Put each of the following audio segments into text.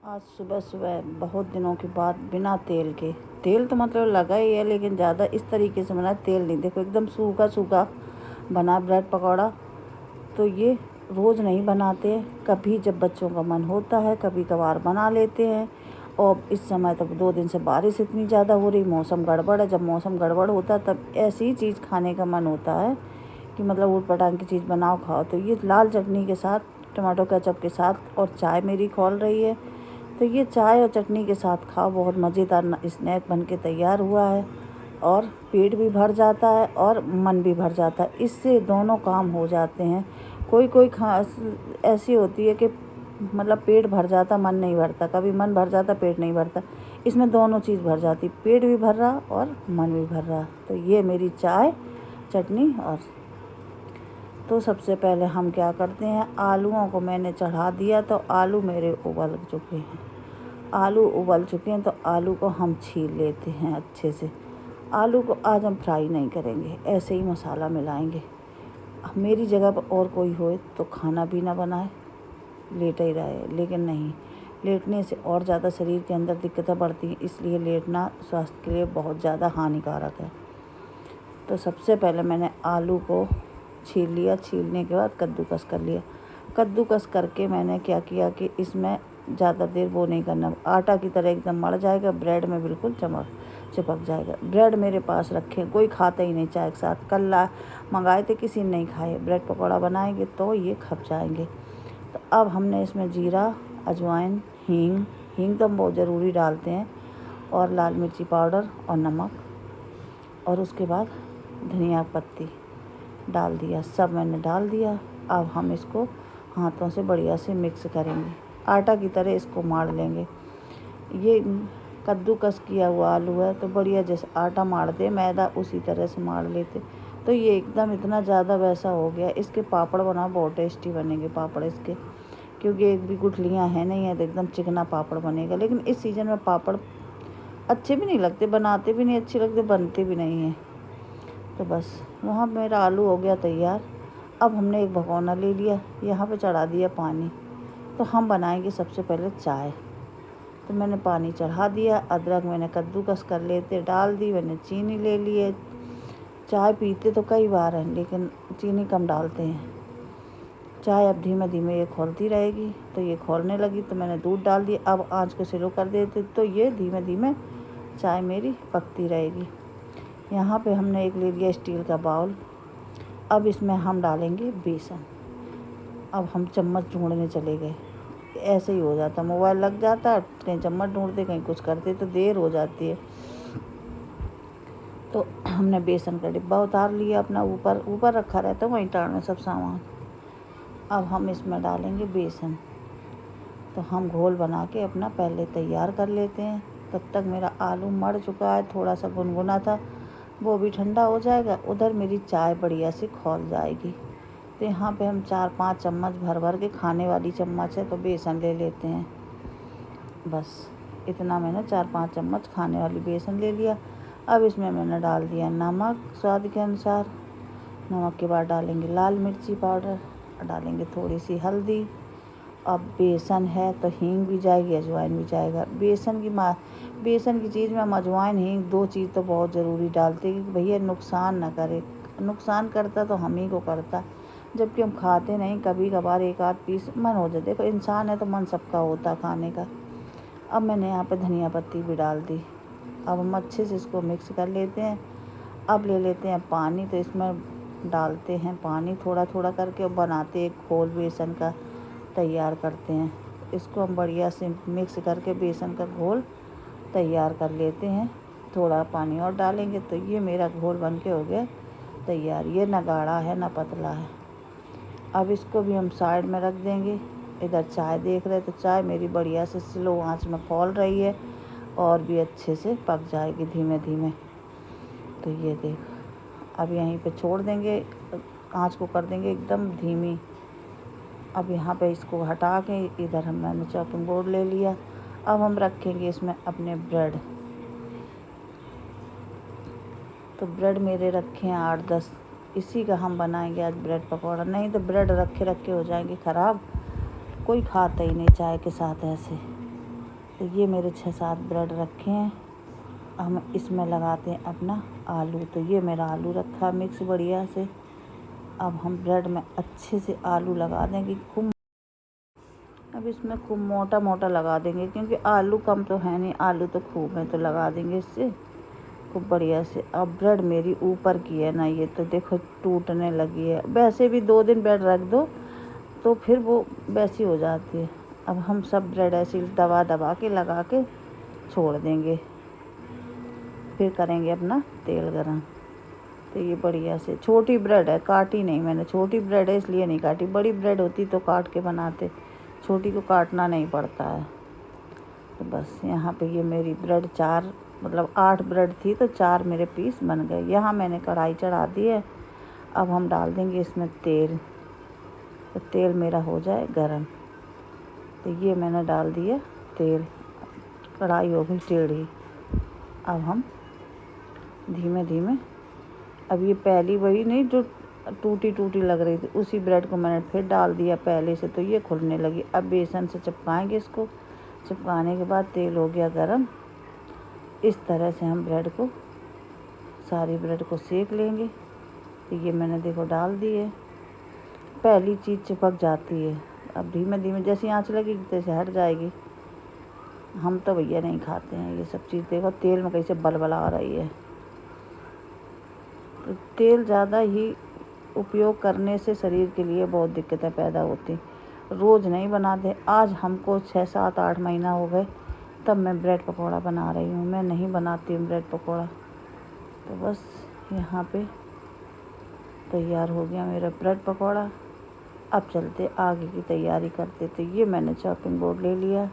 आज सुबह सुबह बहुत दिनों के बाद बिना तेल के, तेल तो मतलब लगा ही है लेकिन ज़्यादा इस तरीके से बना, तेल नहीं, देखो एकदम सूखा सूखा बना ब्रेड पकौड़ा। तो ये रोज़ नहीं बनाते, कभी जब बच्चों का मन होता है कभी कभार बना लेते हैं। और इस समय तो 2 दिन से बारिश इतनी ज़्यादा हो रही, मौसम गड़बड़ है। जब मौसम गड़बड़ होता है तब ऐसी ही चीज़ खाने का मन होता है कि मतलब ऊट पटांग की चीज़ बनाओ खाओ। तो ये लाल चटनी के साथ, टमाटो केचप के साथ, और चाय मेरी खौल रही है, तो ये चाय और चटनी के साथ खाओ, बहुत मज़ेदार स्नैक बन के तैयार हुआ है। और पेट भी भर जाता है और मन भी भर जाता है, इससे दोनों काम हो जाते हैं। कोई कोई खास ऐसी होती है कि मतलब पेट भर जाता मन नहीं भरता, कभी मन भर जाता पेट नहीं भरता। इसमें दोनों चीज़ भर जाती, पेट भी भर रहा और मन भी भर रहा। तो ये मेरी चाय चटनी। और तो सबसे पहले हम क्या करते हैं, आलूओं को मैंने चढ़ा दिया, तो आलू मेरे उबल चुके हैं। आलू उबल चुके हैं तो आलू को हम छील लेते हैं अच्छे से। आलू को आज हम फ्राई नहीं करेंगे, ऐसे ही मसाला मिलाएंगे। मेरी जगह पर और कोई होए तो खाना भी ना बनाए, लेटा ही रहे, लेकिन नहीं, लेटने से और ज़्यादा शरीर के अंदर दिक्कतें बढ़ती हैं, इसलिए लेटना स्वास्थ्य के लिए बहुत ज़्यादा हानिकारक है। तो सबसे पहले मैंने आलू को छील लिया, छीलने के बाद कद्दूकस कर लिया। कद्दूकस करके मैंने क्या किया कि इसमें ज़्यादा देर वो नहीं करना, आटा की तरह एकदम मड़ जाएगा, ब्रेड में बिल्कुल चिपक जाएगा। ब्रेड मेरे पास रखे, कोई खाता ही नहीं चाय के साथ, कल मंगाए थे किसी ने नहीं खाए। ब्रेड पकौड़ा बनाएंगे तो ये खप जाएंगे। तो अब हमने इसमें जीरा, अजवाइन, हींग तो हम बहुत ज़रूरी डालते हैं, और लाल मिर्ची पाउडर और नमक, और उसके बाद धनिया पत्ती डाल दिया, सब मैंने डाल दिया। अब हम इसको हाथों से बढ़िया से मिक्स करेंगे, आटा की तरह इसको मार लेंगे। ये कद्दूकस किया हुआ आलू है तो बढ़िया जैसे आटा मारते मैदा उसी तरह से मार लेते। तो ये एकदम इतना ज़्यादा वैसा हो गया। इसके पापड़ बनाओ, बहुत टेस्टी बनेंगे पापड़ इसके, क्योंकि एक भी गुठलियाँ हैं नहीं है, तो एकदम चिकना पापड़ बनेगा। लेकिन इस सीज़न में पापड़ अच्छे भी नहीं लगते, बनाते भी नहीं अच्छे लगते, बनते भी नहीं हैं। तो बस वहाँ मेरा आलू हो गया तैयार। अब हमने एक भगोना ले लिया, यहाँ पे चढ़ा दिया पानी। तो हम बनाएंगे सबसे पहले चाय। तो मैंने पानी चढ़ा दिया, अदरक मैंने कद्दूकस कर लेते डाल दी, मैंने चीनी ले ली है। चाय पीते तो कई बार हैं लेकिन चीनी कम डालते हैं। चाय अब धीमे धीमे ये खौलती रहेगी, तो ये खौलने लगी तो मैंने दूध डाल दिया। अब आँच को स्लो कर देते तो ये धीमे धीमे चाय मेरी पकती रहेगी। यहाँ पे हमने एक ले लिया स्टील का बाउल। अब इसमें हम डालेंगे बेसन। अब हम चम्मच ढूंढने चले गए, ऐसे ही हो जाता, मोबाइल लग जाता, कहीं चम्मच ढूंढते कहीं कुछ करते, तो देर हो जाती है। तो हमने बेसन का डिब्बा उतार लिया अपना, ऊपर रखा रहता है वहीं टाड़ में सब सामान। अब हम इसमें डालेंगे बेसन। तो हम घोल बना के अपना पहले तैयार कर लेते हैं। तब तक मेरा आलू मर चुका है, थोड़ा सा गुनगुना था, वो भी ठंडा हो जाएगा। उधर मेरी चाय बढ़िया से खौल जाएगी। तो यहाँ पे हम 4-5 चम्मच भर भर के, खाने वाली चम्मच है तो बेसन ले लेते हैं। बस इतना मैंने 4-5 चम्मच खाने वाली बेसन ले लिया। अब इसमें मैंने डाल दिया नमक स्वाद के अनुसार। नमक के बाद डालेंगे लाल मिर्ची पाउडर, डालेंगे थोड़ी सी हल्दी। अब बेसन है तो हींग भी जाएगी, अजवाइन भी जाएगा। बेसन की चीज़ में हम अजवाइन हींग 2 चीज़ तो बहुत ज़रूरी डालते हैं कि भैया नुकसान ना करे। नुकसान करता तो हम ही को करता, जबकि हम खाते नहीं, कभी कभार एक आध पीस मन हो जाए। देखो इंसान है तो मन सबका होता खाने का। अब मैंने यहाँ पे धनिया पत्ती भी डाल दी। अब हम अच्छे से इसको मिक्स कर लेते हैं। अब ले लेते हैं पानी, तो इसमें डालते हैं पानी थोड़ा थोड़ा करके, और बनाते एक घोल बेसन का तैयार करते हैं। इसको हम बढ़िया से मिक्स करके बेसन का घोल तैयार कर लेते हैं। थोड़ा पानी और डालेंगे तो ये मेरा घोल बन के हो गया तैयार। ये ना गाढ़ा है ना पतला है। अब इसको भी हम साइड में रख देंगे। इधर चाय देख रहे तो चाय मेरी बढ़िया से स्लो आंच में खौल रही है, और भी अच्छे से पक जाएगी धीमे धीमे। तो ये देख, अब यहीं पे छोड़ देंगे, आंच को कर देंगे एकदम धीमी। अब यहाँ पे इसको हटा के इधर मैंने चॉपिंग बोर्ड ले लिया। अब हम रखेंगे इसमें अपने ब्रेड। तो ब्रेड मेरे रखे हैं 8-10, इसी का हम बनाएंगे आज ब्रेड पकौड़ा। नहीं तो ब्रेड रखे रखे हो जाएंगे ख़राब, कोई खाता ही नहीं चाय के साथ ऐसे। तो ये मेरे 6-7 ब्रेड रखे हैं। हम इसमें लगाते हैं अपना आलू। तो ये मेरा आलू रखा मिक्स बढ़िया से। अब हम ब्रेड में अच्छे से आलू लगा देंगे खूब। अब इसमें खूब मोटा मोटा लगा देंगे, क्योंकि आलू कम तो है नहीं, आलू तो खूब है, तो लगा देंगे इससे खूब बढ़िया से। अब ब्रेड मेरी ऊपर की है ना, ये तो देखो टूटने लगी है। वैसे भी 2 दिन ब्रेड रख दो तो फिर वो वैसी हो जाती है। अब हम सब ब्रेड ऐसे दबा दबा के लगा के छोड़ देंगे, फिर करेंगे अपना तेल गरम। तो ये बढ़िया से छोटी ब्रेड है, काटी नहीं मैंने, छोटी ब्रेड है इसलिए नहीं काटी। बड़ी ब्रेड होती तो काट के बनाते, छोटी को काटना नहीं पड़ता है। तो बस यहाँ पे ये मेरी ब्रेड 4 मतलब 8 ब्रेड थी तो 4 मेरे पीस बन गए। यहाँ मैंने कढ़ाई चढ़ा दी है। अब हम डाल देंगे इसमें तेल। तो तेल मेरा हो जाए गरम। तो ये मैंने डाल दिया तेल, कढ़ाई हो गई टेढ़ी। अब हम धीमे धीमे, अब ये पहली वही नहीं जो टूटी टूटी लग रही थी, उसी ब्रेड को मैंने फिर डाल दिया पहले से, तो ये खुलने लगी। अब बेसन से चिपकाएंगे इसको। चिपकाने के बाद तेल हो गया गरम। इस तरह से हम ब्रेड को, सारी ब्रेड को सेक लेंगे। तो ये मैंने देखो डाल दी है। पहली चीज़ चिपक जाती है, अब धीमे धीमे जैसी आँच लगेगी तैसे हट जाएगी। हम तो भैया नहीं खाते हैं ये सब चीज़। देखो तेल में कैसे बलबला आ रही है। तो तेल ज़्यादा ही उपयोग करने से शरीर के लिए बहुत दिक्कतें पैदा होती। रोज़ नहीं बनाते। आज हमको 6, 7, 8 महीना हो गए तब मैं ब्रेड पकौड़ा बना रही हूँ। मैं नहीं बनाती हूँ ब्रेड पकौड़ा। तो बस यहाँ पे तैयार हो गया मेरा ब्रेड पकौड़ा। अब चलते आगे की तैयारी करते। तो ये मैंने चॉपिंग बोर्ड ले लिया,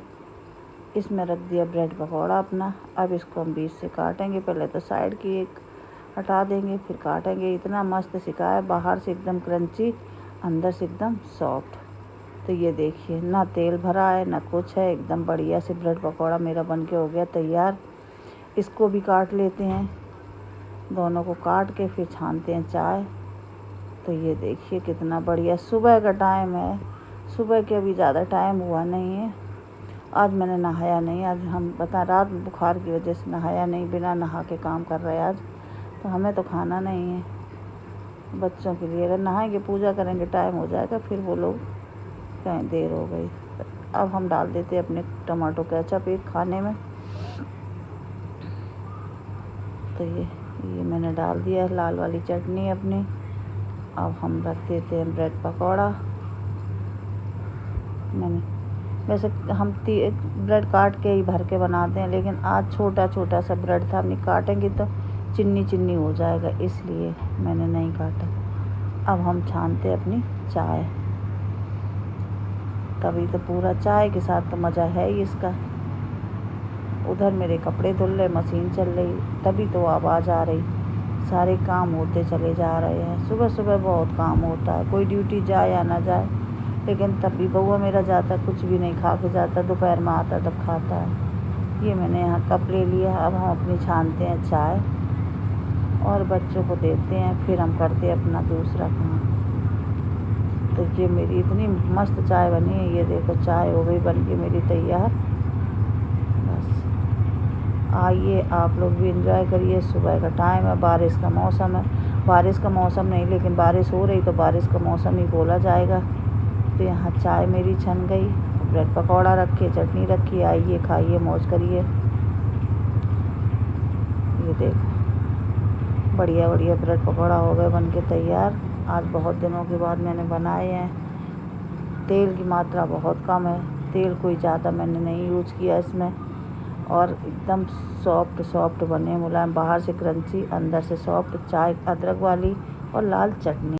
इसमें रख दिया ब्रेड पकौड़ा अपना। अब इसको हम बीच से काटेंगे। पहले तो साइड की एक हटा देंगे, फिर काटेंगे। इतना मस्त सिका है, बाहर से एकदम क्रंची, अंदर से एकदम सॉफ्ट। तो ये देखिए, ना तेल भरा है ना कुछ है, एकदम बढ़िया से ब्रेड पकौड़ा मेरा बन के हो गया तैयार। इसको भी काट लेते हैं, दोनों को काट के फिर छानते हैं चाय। तो ये देखिए कितना बढ़िया। सुबह का टाइम है, सुबह के अभी ज़्यादा टाइम हुआ नहीं है। आज मैंने नहाया नहीं, आज हम रात बुखार की वजह से नहाया नहीं, बिना नहा के काम कर रहे आज। तो हमें तो खाना नहीं है, बच्चों के लिए। अगर नहाएंगे पूजा करेंगे टाइम हो जाएगा, फिर वो लोग कहीं देर हो गई। अब हम डाल देते अपने टमाटो केचप एक खाने में। तो ये मैंने डाल दिया लाल वाली चटनी अपनी। अब हम रख देते हैं ब्रेड पकौड़ा। मैंने वैसे हम ब्रेड काट के ही भर के बनाते हैं, लेकिन आज छोटा छोटा सा ब्रेड था, अपनी काटेंगे तो चिन्नी चिन्नी हो जाएगा, इसलिए मैंने नहीं काटा। अब हम छानते अपनी चाय। तभी तो पूरा चाय के साथ तो मज़ा है ही इसका। उधर मेरे कपड़े धुल रहे, मशीन चल रही, तभी तो आवाज़ आ रही। सारे काम होते चले जा रहे हैं। सुबह सुबह बहुत काम होता है, कोई ड्यूटी जाए या ना जाए, लेकिन तब भी बउआ मेरा जाता कुछ भी नहीं खा के जाता, दोपहर में आता तब खाता है। ये मैंने यहाँ कप ले लिया। अब हम अपनी छानते हैं चाय और बच्चों को देते हैं, फिर हम करते हैं अपना दूसरा काम। तो ये मेरी इतनी मस्त चाय बनी है, ये देखो चाय हो गई बन के मेरी तैयार। बस आइए आप लोग भी एंजॉय करिए। सुबह का टाइम है, बारिश का मौसम है। बारिश का मौसम नहीं, लेकिन बारिश हो रही तो बारिश का मौसम ही बोला जाएगा। तो यहाँ चाय मेरी छन गई, ब्रेड पकौड़ा रखे, चटनी रखी। आइए खाइए, मौज करिए। ये देखो बढ़िया बढ़िया ब्रेड पकौड़ा हो गए बन के तैयार। आज बहुत दिनों के बाद मैंने बनाए हैं। तेल की मात्रा बहुत कम है, तेल कोई ज़्यादा मैंने नहीं यूज़ किया इसमें। और एकदम सॉफ्ट सॉफ्ट बने, मुलायम, बाहर से क्रंची, अंदर से सॉफ्ट। चाय अदरक वाली और लाल चटनी।